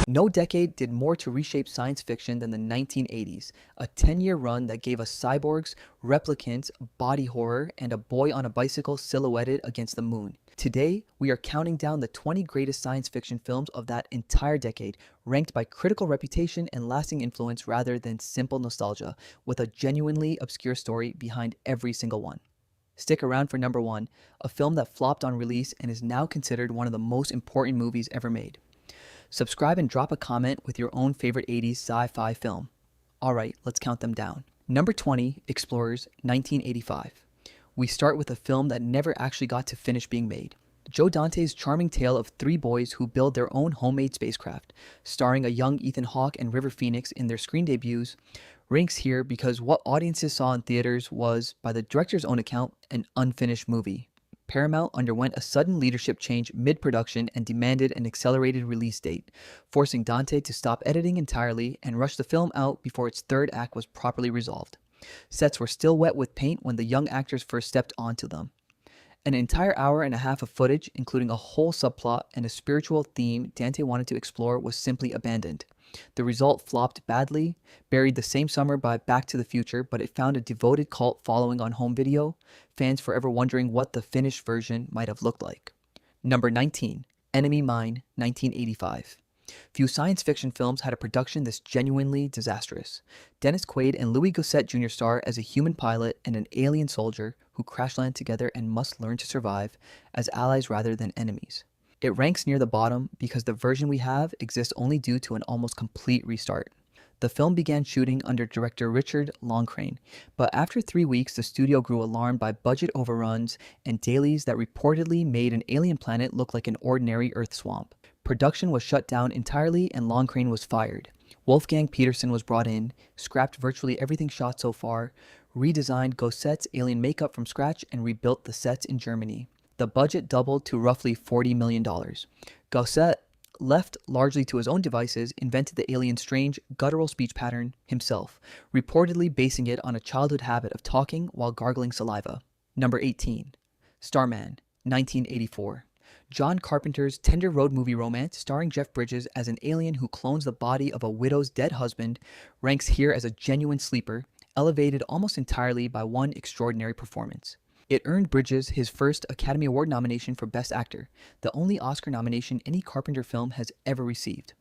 No decade did more to reshape science fiction than the 1980s, a 10-year run that gave us cyborgs, replicants, body horror, and a boy on a bicycle silhouetted against the moon. Today, we are counting down the 20 greatest science fiction films of that entire decade, ranked by critical reputation and lasting influence rather than simple nostalgia, with a genuinely obscure story behind every single one. Stick around for number 1, a film that flopped on release and is now considered one of the most important movies ever made. Subscribe and drop a comment with your own favorite 80s sci-fi film. Alright, let's count them down. Number 20, Explorers, 1985. We start with a film that never actually got to finish being made. Joe Dante's charming tale of 3 boys who build their own homemade spacecraft, starring a young Ethan Hawke and River Phoenix in their screen debuts, ranks here because what audiences saw in theaters was, by the director's own account, an unfinished movie. Paramount underwent a sudden leadership change mid-production and demanded an accelerated release date, forcing Dante to stop editing entirely and rush the film out before its third act was properly resolved. Sets were still wet with paint when the young actors first stepped onto them. An entire hour and a half of footage, including a whole subplot and a spiritual theme Dante wanted to explore, was simply abandoned. The result flopped badly, buried the same summer by Back to the Future, but it found a devoted cult following on home video, fans forever wondering what the finished version might have looked like. Number 19, Enemy Mine, 1985. Few science fiction films had a production this genuinely disastrous. Dennis Quaid and Louis Gossett Jr. star as a human pilot and an alien soldier who crash land together and must learn to survive as allies rather than enemies. It ranks near the bottom because the version we have exists only due to an almost complete restart. The film began shooting under director Richard Loncraine, but after 3 weeks the studio grew alarmed by budget overruns and dailies that reportedly made an alien planet look like an ordinary Earth swamp. Production was shut down entirely and Loncraine was fired. Wolfgang Peterson was brought in, scrapped virtually everything shot so far, redesigned Gossett's alien makeup from scratch, and rebuilt the sets in Germany. The budget doubled to roughly $40 million. Gossett, left largely to his own devices, invented the alien's strange, guttural speech pattern himself, reportedly basing it on a childhood habit of talking while gargling saliva. Number 18. Starman, 1984. John Carpenter's tender road movie romance starring Jeff Bridges as an alien who clones the body of a widow's dead husband ranks here as a genuine sleeper, elevated almost entirely by one extraordinary performance. It earned Bridges his first Academy Award nomination for Best Actor, the only Oscar nomination any Carpenter film has ever received.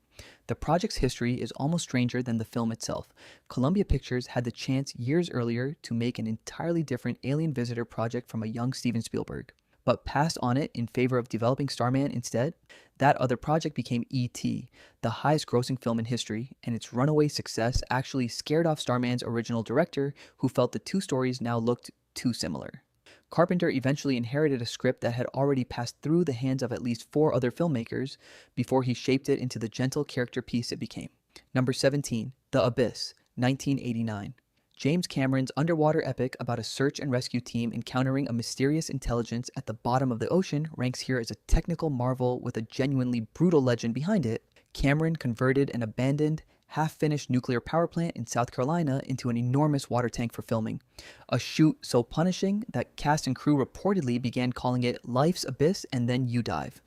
The project's history is almost stranger than the film itself. Columbia Pictures had the chance years earlier to make an entirely different alien visitor project from a young Steven Spielberg, but passed on it in favor of developing Starman instead. That other project became E.T., the highest grossing film in history, and its runaway success actually scared off Starman's original director, who felt the two stories now looked too similar. Carpenter eventually inherited a script that had already passed through the hands of at least 4 other filmmakers before he shaped it into the gentle character piece it became. Number 17, The Abyss, 1989. James Cameron's underwater epic about a search and rescue team encountering a mysterious intelligence at the bottom of the ocean ranks here as a technical marvel with a genuinely brutal legend behind it. Cameron converted an abandoned, half-finished nuclear power plant in South Carolina into an enormous water tank for filming. A shoot so punishing that cast and crew reportedly began calling it Life's Abyss and then You Dive.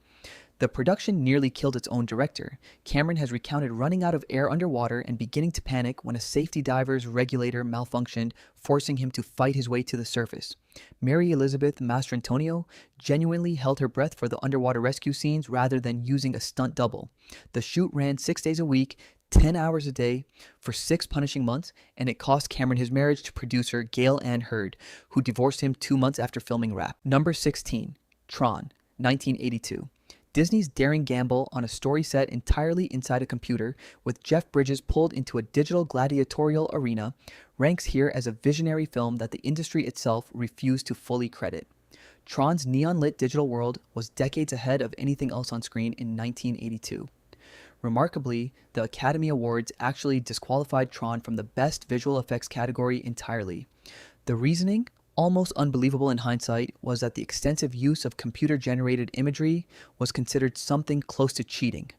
The production nearly killed its own director. Cameron has recounted running out of air underwater and beginning to panic when a safety diver's regulator malfunctioned, forcing him to fight his way to the surface. Mary Elizabeth Mastrantonio genuinely held her breath for the underwater rescue scenes rather than using a stunt double. The shoot ran 6 days a week, 10 hours a day, for 6 punishing months, and it cost Cameron his marriage to producer Gail Ann Hurd, who divorced him 2 months after filming Wrap. Number 16. Tron, 1982. Disney's daring gamble on a story set entirely inside a computer, with Jeff Bridges pulled into a digital gladiatorial arena, ranks here as a visionary film that the industry itself refused to fully credit. Tron's neon-lit digital world was decades ahead of anything else on screen in 1982. Remarkably, the Academy Awards actually disqualified Tron from the Best Visual Effects category entirely. The reasoning, almost unbelievable in hindsight, was that the extensive use of computer-generated imagery was considered something close to cheating,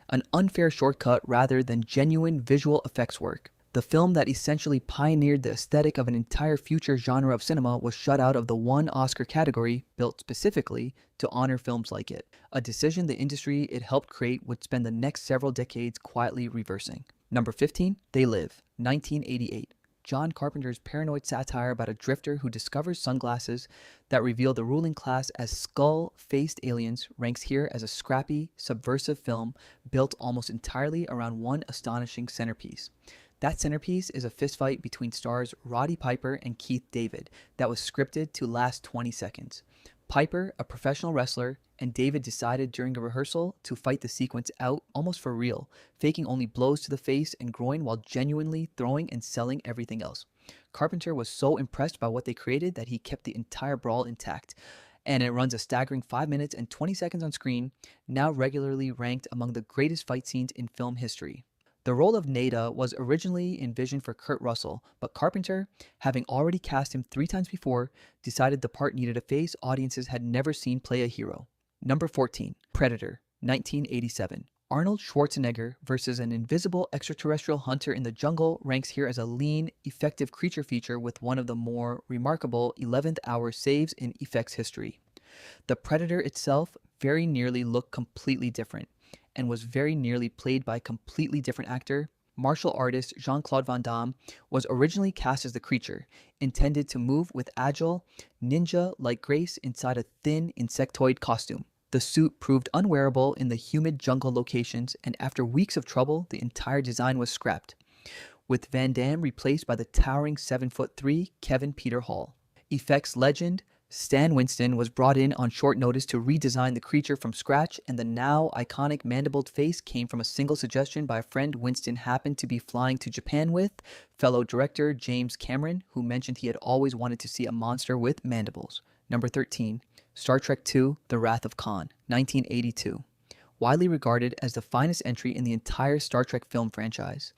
an unfair shortcut rather than genuine visual effects work. The film that essentially pioneered the aesthetic of an entire future genre of cinema was shut out of the one Oscar category built specifically to honor films like it, a decision the industry it helped create would spend the next several decades quietly reversing. Number 15, They Live, 1988. John Carpenter's paranoid satire about a drifter who discovers sunglasses that reveal the ruling class as skull-faced aliens ranks here as a scrappy, subversive film built almost entirely around one astonishing centerpiece. That centerpiece is a fistfight between stars Roddy Piper and Keith David that was scripted to last 20 seconds. Piper, a professional wrestler, and David decided during a rehearsal to fight the sequence out almost for real, faking only blows to the face and groin while genuinely throwing and selling everything else. Carpenter was so impressed by what they created that he kept the entire brawl intact, and it runs a staggering 5 minutes and 20 seconds on screen, now regularly ranked among the greatest fight scenes in film history. The role of Nada was originally envisioned for Kurt Russell, but Carpenter, having already cast him 3 times before, decided the part needed a face audiences had never seen play a hero. Number 14, Predator, 1987. Arnold Schwarzenegger versus an invisible extraterrestrial hunter in the jungle ranks here as a lean, effective creature feature with one of the more remarkable 11th hour saves in effects history. The Predator itself very nearly looked completely different, and was very nearly played by a completely different actor. Martial artist Jean-Claude Van Damme was originally cast as the creature, intended to move with agile, ninja-like grace inside a thin insectoid costume. The suit proved unwearable in the humid jungle locations, and after weeks of trouble, the entire design was scrapped, with Van Damme replaced by the towering 7'3" Kevin Peter Hall. Effects legend Stan Winston was brought in on short notice to redesign the creature from scratch, and the now iconic mandibled face came from a single suggestion by a friend Winston happened to be flying to Japan with, fellow director James Cameron, who mentioned he had always wanted to see a monster with mandibles. Number 13, Star Trek II: The Wrath of Khan, 1982. Widely regarded as the finest entry in the entire Star Trek film franchise.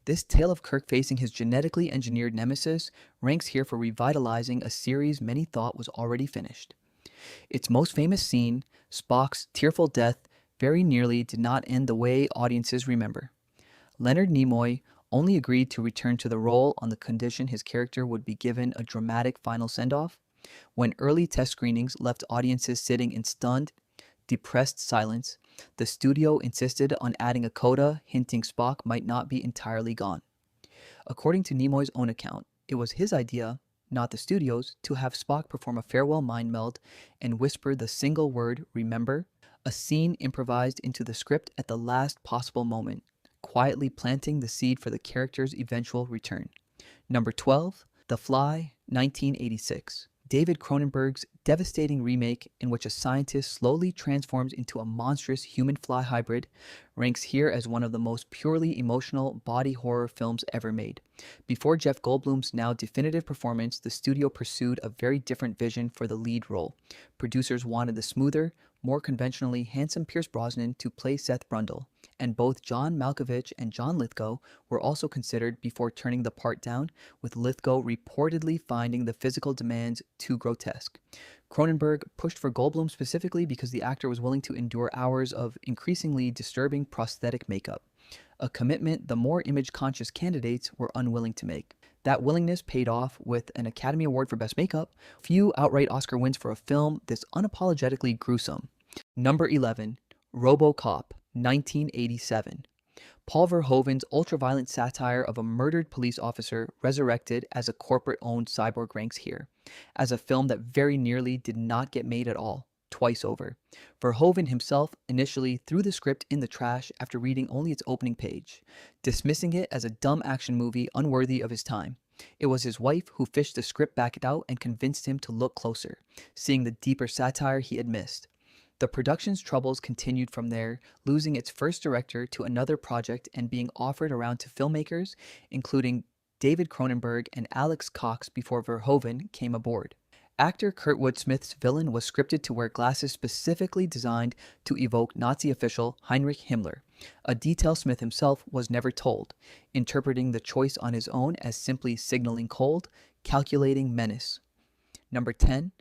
This tale of Kirk facing his genetically engineered nemesis ranks here for revitalizing a series many thought was already finished. Its most famous scene, Spock's tearful death, very nearly did not end the way audiences remember. Leonard Nimoy only agreed to return to the role on the condition his character would be given a dramatic final send-off. When early test screenings left audiences sitting in stunned, depressed silence, the studio insisted on adding a coda hinting Spock might not be entirely gone. According to Nimoy's own account, it was his idea, not the studio's, to have Spock perform a farewell mind meld and whisper the single word, remember, a scene improvised into the script at the last possible moment, quietly planting the seed for the character's eventual return. Number 12, The Fly, 1986. David Cronenberg's devastating remake in which a scientist slowly transforms into a monstrous human-fly hybrid ranks here as one of the most purely emotional body horror films ever made. Before Jeff Goldblum's now definitive performance, the studio pursued a very different vision for the lead role. Producers wanted the smoother, more conventionally handsome Pierce Brosnan to play Seth Brundle, and both John Malkovich and John Lithgow were also considered before turning the part down, with Lithgow reportedly finding the physical demands too grotesque. Cronenberg pushed for Goldblum specifically because the actor was willing to endure hours of increasingly disturbing prosthetic makeup, a commitment the more image-conscious candidates were unwilling to make. That willingness paid off with an Academy Award for Best Makeup, few outright Oscar wins for a film this unapologetically gruesome. Number 11, Robocop, 1987. Paul Verhoeven's ultra-violent satire of a murdered police officer resurrected as a corporate-owned cyborg ranks here, as a film that very nearly did not get made at all, twice over. Verhoeven himself initially threw the script in the trash after reading only its opening page, dismissing it as a dumb action movie unworthy of his time. It was his wife who fished the script back out and convinced him to look closer, seeing the deeper satire he had missed. The production's troubles continued from there, losing its first director to another project and being offered around to filmmakers, including David Cronenberg and Alex Cox before Verhoeven came aboard. Actor Kurtwood Smith's villain was scripted to wear glasses specifically designed to evoke Nazi official Heinrich Himmler, a detail Smith himself was never told, interpreting the choice on his own as simply signaling cold, calculating menace. Number 10,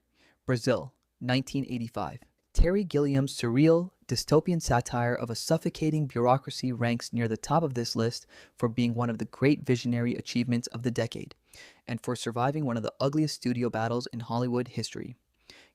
Brazil, 1985. Terry Gilliam's surreal, dystopian satire of a suffocating bureaucracy ranks near the top of this list for being one of the great visionary achievements of the decade, and for surviving one of the ugliest studio battles in Hollywood history.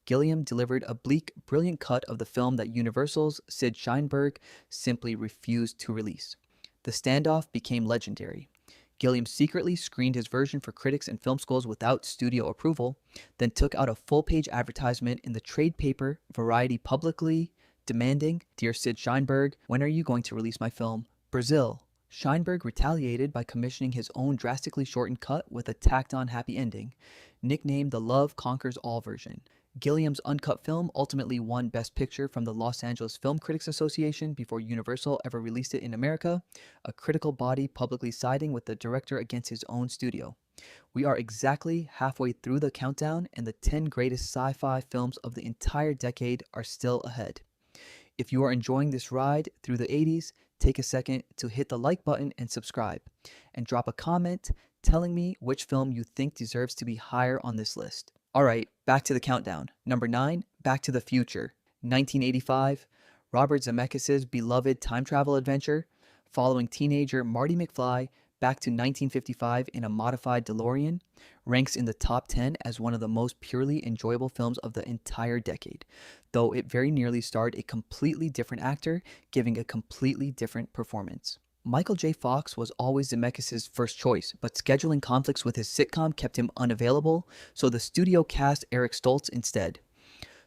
Gilliam delivered a bleak, brilliant cut of the film that Universal's Sid Sheinberg simply refused to release. The standoff became legendary. Gilliam secretly screened his version for critics and film schools without studio approval, then took out a full-page advertisement in the trade paper Variety publicly demanding, "Dear Sid Sheinberg, when are you going to release my film?" Brazil. Sheinberg retaliated by commissioning his own drastically shortened cut with a tacked-on happy ending, nicknamed the Love Conquers All version. Gilliam's uncut film ultimately won Best Picture from the Los Angeles Film Critics Association before Universal ever released it in America, a critical body publicly siding with the director against his own studio. We are exactly halfway through the countdown, and the 10 greatest sci-fi films of the entire decade are still ahead. If you are enjoying this ride through the 80s, take a second to hit the like button and subscribe, and drop a comment telling me which film you think deserves to be higher on this list. Alright, back to the countdown. Number 9, Back to the Future. 1985, Robert Zemeckis' beloved time travel adventure, following teenager Marty McFly back to 1955 in a modified DeLorean, ranks in the top 10 as one of the most purely enjoyable films of the entire decade, though it very nearly starred a completely different actor giving a completely different performance. Michael J. Fox was always Zemeckis' first choice, but scheduling conflicts with his sitcom kept him unavailable, so the studio cast Eric Stoltz instead.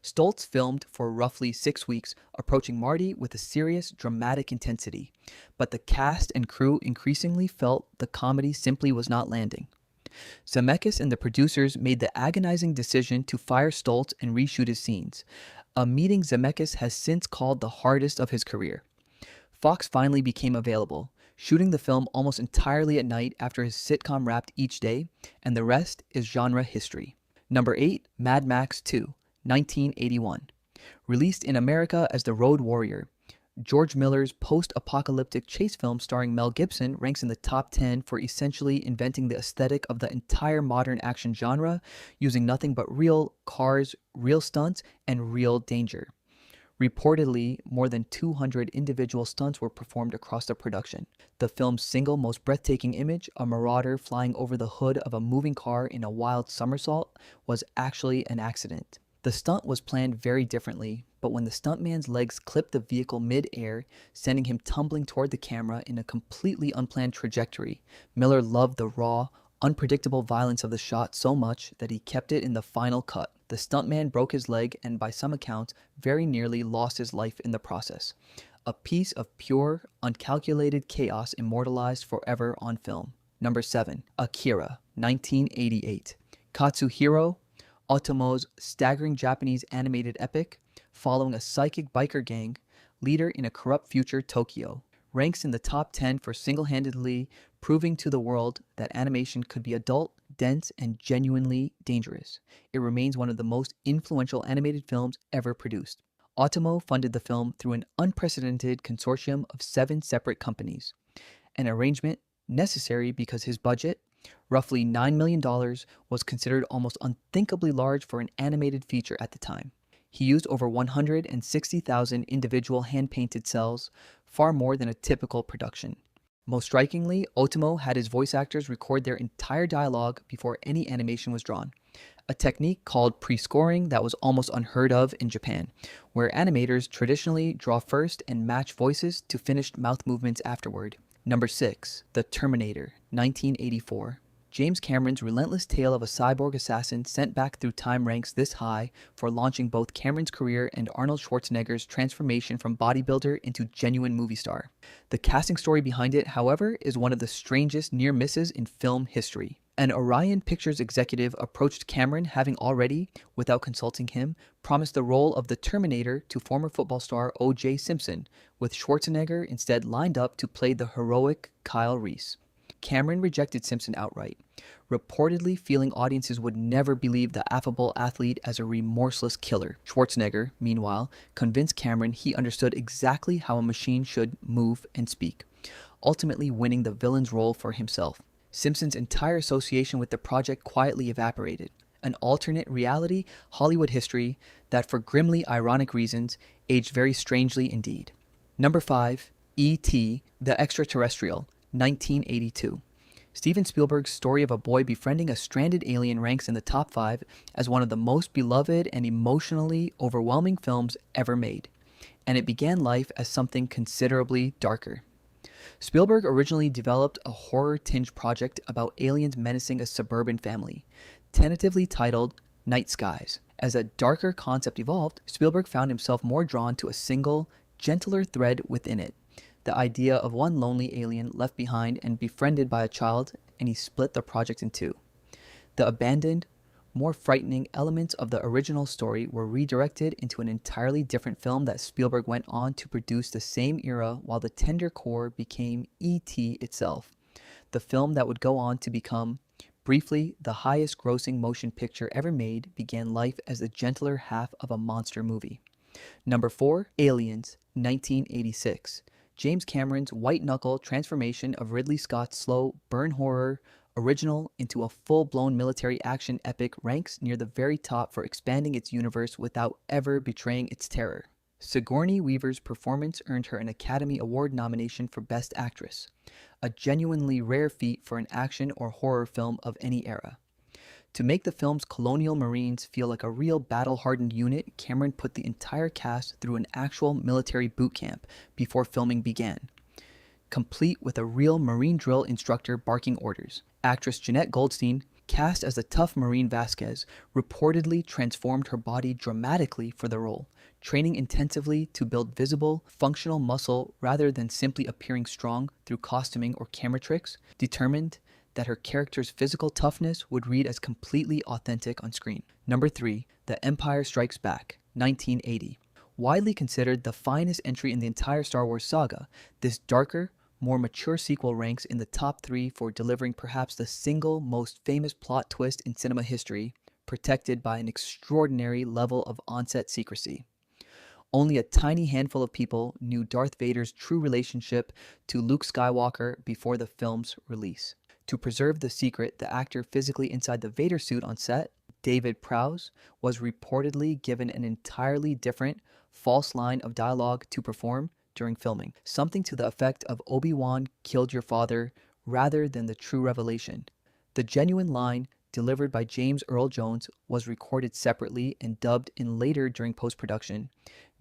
Stoltz filmed for roughly 6 weeks, approaching Marty with a serious, dramatic intensity, but the cast and crew increasingly felt the comedy simply was not landing. Zemeckis and the producers made the agonizing decision to fire Stoltz and reshoot his scenes, a meeting Zemeckis has since called the hardest of his career. Fox finally became available, shooting the film almost entirely at night after his sitcom wrapped each day, and the rest is genre history. Number 8, Mad Max 2, 1981. Released in America as The Road Warrior, George Miller's post-apocalyptic chase film starring Mel Gibson ranks in the top 10 for essentially inventing the aesthetic of the entire modern action genre, using nothing but real cars, real stunts, and real danger. Reportedly, more than 200 individual stunts were performed across the production. The film's single most breathtaking image, a marauder flying over the hood of a moving car in a wild somersault, was actually an accident. The stunt was planned very differently, but when the stuntman's legs clipped the vehicle mid-air, sending him tumbling toward the camera in a completely unplanned trajectory, Miller loved the raw, unpredictable violence of the shot so much that he kept it in the final cut. The stuntman broke his leg and, by some accounts, very nearly lost his life in the process. A piece of pure, uncalculated chaos immortalized forever on film. Number 7, Akira, 1988. Katsuhiro Otomo's staggering Japanese animated epic, following a psychic biker gang, leader in a corrupt future Tokyo, ranks in the top 10 for single-handedly proving to the world that animation could be adult, dense, and genuinely dangerous. It remains one of the most influential animated films ever produced. Otomo funded the film through an unprecedented consortium of 7 separate companies, an arrangement necessary because his budget, roughly $9 million, was considered almost unthinkably large for an animated feature at the time. He used over 160,000 individual hand-painted cells, far more than a typical production. Most strikingly, Otomo had his voice actors record their entire dialogue before any animation was drawn, a technique called pre-scoring that was almost unheard of in Japan, where animators traditionally draw first and match voices to finished mouth movements afterward. Number 6, The Terminator, 1984. James Cameron's relentless tale of a cyborg assassin sent back through time ranks this high for launching both Cameron's career and Arnold Schwarzenegger's transformation from bodybuilder into genuine movie star. The casting story behind it, however, is one of the strangest near misses in film history. An Orion Pictures executive approached Cameron, having already, without consulting him, promised the role of the Terminator to former football star O.J. Simpson, with Schwarzenegger instead lined up to play the heroic Kyle Reese. Cameron rejected Simpson outright, reportedly feeling audiences would never believe the affable athlete as a remorseless killer. Schwarzenegger, meanwhile, convinced Cameron he understood exactly how a machine should move and speak, ultimately winning the villain's role for himself. Simpson's entire association with the project quietly evaporated, an alternate reality Hollywood history that, for grimly ironic reasons, aged very strangely indeed. Number 5, E.T. The Extra-Terrestrial, 1982. Steven Spielberg's story of a boy befriending a stranded alien ranks in the top 5 as one of the most beloved and emotionally overwhelming films ever made, and it began life as something considerably darker. Spielberg originally developed a horror-tinged project about aliens menacing a suburban family, tentatively titled Night Skies. As a darker concept evolved, Spielberg found himself more drawn to a single, gentler thread within it, the idea of one lonely alien left behind and befriended by a child, and he split the project in two. The abandoned, more frightening elements of the original story were redirected into an entirely different film that Spielberg went on to produce the same era, while the tender core became E.T. itself, the film that would go on to become, briefly, the highest grossing motion picture ever made, began life as the gentler half of a monster movie. Number 4, Aliens, 1986. James Cameron's white-knuckle transformation of Ridley Scott's slow burn horror original into a full-blown military action epic ranks near the very top for expanding its universe without ever betraying its terror. Sigourney Weaver's performance earned her an Academy Award nomination for Best Actress, a genuinely rare feat for an action or horror film of any era. To make the film's colonial marines feel like a real battle-hardened unit, Cameron put the entire cast through an actual military boot camp before filming began, complete with a real Marine drill instructor barking orders. Actress Jeanette Goldstein, cast as the tough Marine Vasquez, reportedly transformed her body dramatically for the role, training intensively to build visible, functional muscle rather than simply appearing strong through costuming or camera tricks, determined that her character's physical toughness would read as completely authentic on screen. Number 3, The Empire Strikes Back, 1980. Widely considered the finest entry in the entire Star Wars saga, this darker, more mature sequel ranks in the top 3 for delivering perhaps the single most famous plot twist in cinema history, protected by an extraordinary level of on-set secrecy. Only a tiny handful of people knew Darth Vader's true relationship to Luke Skywalker before the film's release. To preserve the secret, the actor physically inside the Vader suit on set, David Prowse, was reportedly given an entirely different, false line of dialogue to perform during filming, something to the effect of "Obi-Wan killed your father," rather than the true revelation. The genuine line, delivered by James Earl Jones, was recorded separately and dubbed in later during post-production,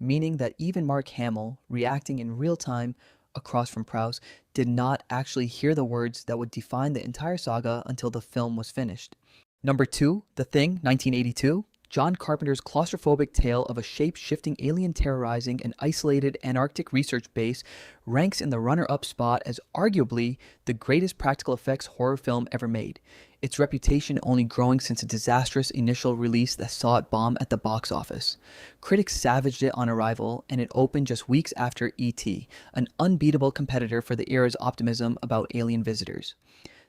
meaning that even Mark Hamill, reacting in real time across from Prowse, did not actually hear the words that would define the entire saga until the film was finished. Number 2, The Thing, 1982. John Carpenter's claustrophobic tale of a shape-shifting alien terrorizing an isolated Antarctic research base ranks in the runner-up spot as arguably the greatest practical effects horror film ever made, its reputation only growing since a disastrous initial release that saw it bomb at the box office. Critics savaged it on arrival, and it opened just weeks after E.T., an unbeatable competitor for the era's optimism about alien visitors.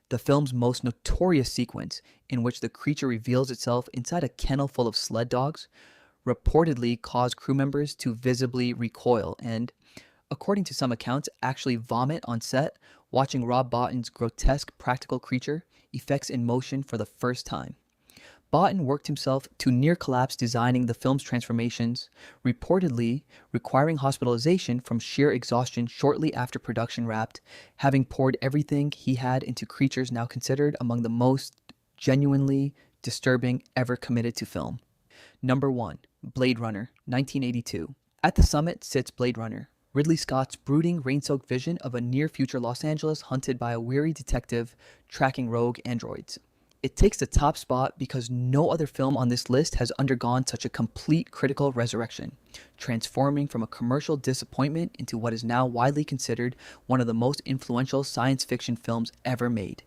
The film's most notorious sequence, in which the creature reveals itself inside a kennel full of sled dogs, reportedly caused crew members to visibly recoil and, according to some accounts, actually vomit on set watching Rob Bottin's grotesque practical creature effects in motion for the first time. Bottin worked himself to near collapse designing the film's transformations, reportedly requiring hospitalization from sheer exhaustion shortly after production wrapped, having poured everything he had into creatures now considered among the most genuinely disturbing ever committed to film. Number 1, Blade Runner, 1982. At the summit sits Blade Runner, Ridley Scott's brooding, rain-soaked vision of a near-future Los Angeles hunted by a weary detective tracking rogue androids. It takes the top spot because no other film on this list has undergone such a complete critical resurrection, transforming from a commercial disappointment into what is now widely considered one of the most influential science fiction films ever made.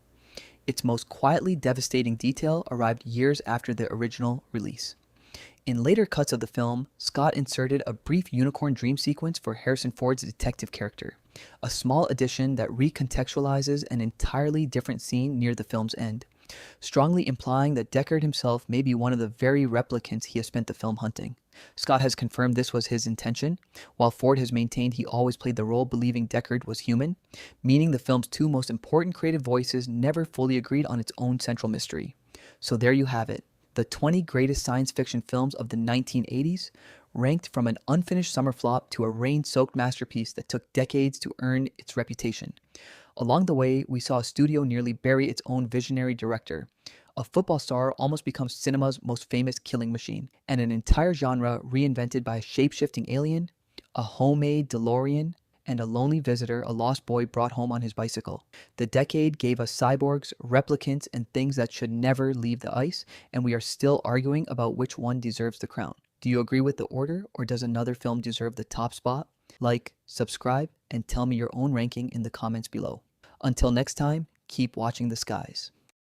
Its most quietly devastating detail arrived years after the original release. In later cuts of the film, Scott inserted a brief unicorn dream sequence for Harrison Ford's detective character, a small addition that recontextualizes an entirely different scene near the film's end, strongly implying that Deckard himself may be one of the very replicants he has spent the film hunting. Scott has confirmed this was his intention, while Ford has maintained he always played the role believing Deckard was human, meaning the film's two most important creative voices never fully agreed on its own central mystery. So there you have it, the 20 greatest science fiction films of the 1980s, ranked from an unfinished summer flop to a rain-soaked masterpiece that took decades to earn its reputation. Along the way, we saw a studio nearly bury its own visionary director. A football star almost becomes cinema's most famous killing machine, and an entire genre reinvented by a shape-shifting alien, a homemade DeLorean, and a lonely visitor a lost boy brought home on his bicycle. The decade gave us cyborgs, replicants, and things that should never leave the ice, and we are still arguing about which one deserves the crown. Do you agree with the order, or does another film deserve the top spot? Like, subscribe, and tell me your own ranking in the comments below. Until next time, keep watching the skies.